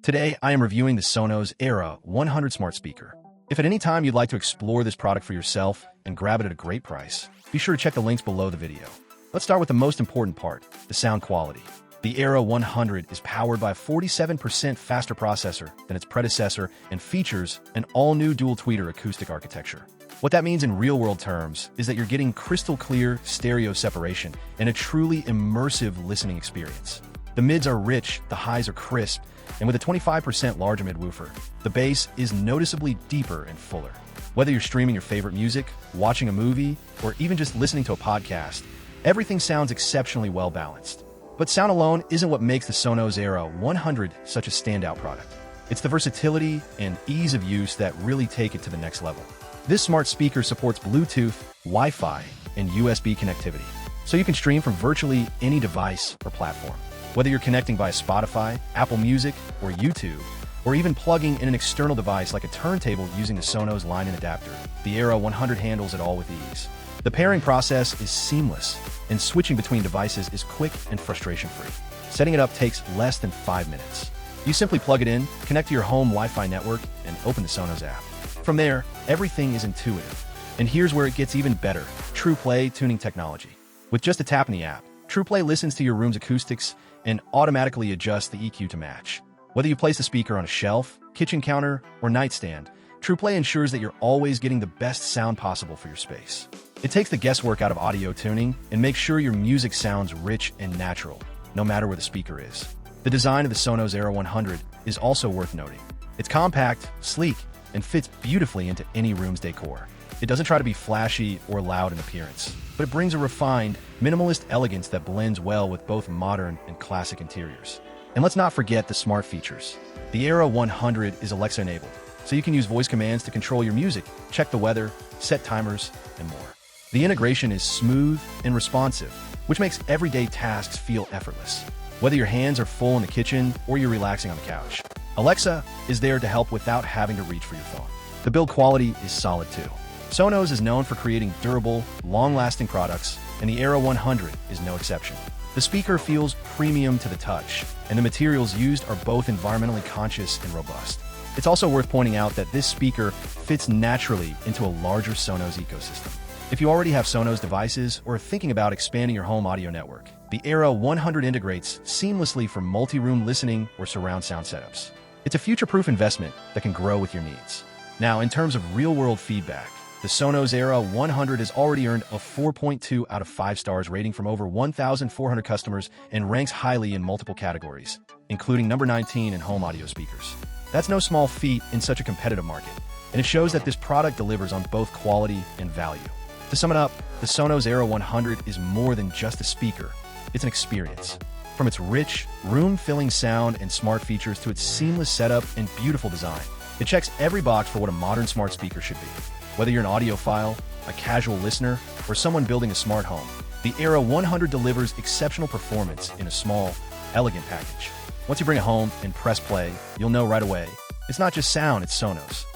Today, I am reviewing the Sonos Era 100 smart speaker. If at any time you'd like to explore this product for yourself and grab it at a great price, be sure to check the links below the video. Let's start with the most important part, the sound quality. The Era 100 is powered by a 47% faster processor than its predecessor and features an all-new dual-tweeter acoustic architecture. What that means in real-world terms is that you're getting crystal-clear stereo separation and a truly immersive listening experience. The mids are rich, the highs are crisp, and with a 25% larger mid-woofer, the bass is noticeably deeper and fuller. Whether you're streaming your favorite music, watching a movie, or even just listening to a podcast, everything sounds exceptionally well-balanced. But sound alone isn't what makes the Sonos Era 100 such a standout product. It's the versatility and ease of use that really take it to the next level. This smart speaker supports Bluetooth, Wi-Fi, and USB connectivity, so you can stream from virtually any device or platform. Whether you're connecting via Spotify, Apple Music, or YouTube, or even plugging in an external device like a turntable using the Sonos line-in adapter, the Era 100 handles it all with ease. The pairing process is seamless, and switching between devices is quick and frustration-free. Setting it up takes less than 5 minutes. You simply plug it in, connect to your home Wi-Fi network, and open the Sonos app. From there, everything is intuitive. And here's where it gets even better, Trueplay tuning technology. With just a tap in the app, Trueplay listens to your room's acoustics and automatically adjusts the EQ to match. Whether you place the speaker on a shelf, kitchen counter, or nightstand, Trueplay ensures that you're always getting the best sound possible for your space. It takes the guesswork out of audio tuning and makes sure your music sounds rich and natural, no matter where the speaker is. The design of the Sonos Era 100 is also worth noting. It's compact, sleek, and fits beautifully into any room's decor. It doesn't try to be flashy or loud in appearance, but it brings a refined, minimalist elegance that blends well with both modern and classic interiors. And let's not forget the smart features. The Era 100 is Alexa-enabled, so you can use voice commands to control your music, check the weather, set timers, and more. The integration is smooth and responsive, which makes everyday tasks feel effortless. Whether your hands are full in the kitchen or you're relaxing on the couch, Alexa is there to help without having to reach for your phone. The build quality is solid too. Sonos is known for creating durable, long-lasting products, and the Era 100 is no exception. The speaker feels premium to the touch, and the materials used are both environmentally conscious and robust. It's also worth pointing out that this speaker fits naturally into a larger Sonos ecosystem. If you already have Sonos devices or are thinking about expanding your home audio network, the Era 100 integrates seamlessly for multi-room listening or surround sound setups. It's a future-proof investment that can grow with your needs. Now, in terms of real-world feedback, the Sonos Era 100 has already earned a 4.2 out of 5 stars rating from over 1,400 customers and ranks highly in multiple categories, including number 19 in home audio speakers. That's no small feat in such a competitive market, and it shows that this product delivers on both quality and value. To sum it up, the Sonos Era 100 is more than just a speaker. It's an experience. From its rich, room-filling sound and smart features to its seamless setup and beautiful design, it checks every box for what a modern smart speaker should be. Whether you're an audiophile, a casual listener, or someone building a smart home, the Era 100 delivers exceptional performance in a small, elegant package. Once you bring it home and press play, you'll know right away, it's not just sound, it's Sonos.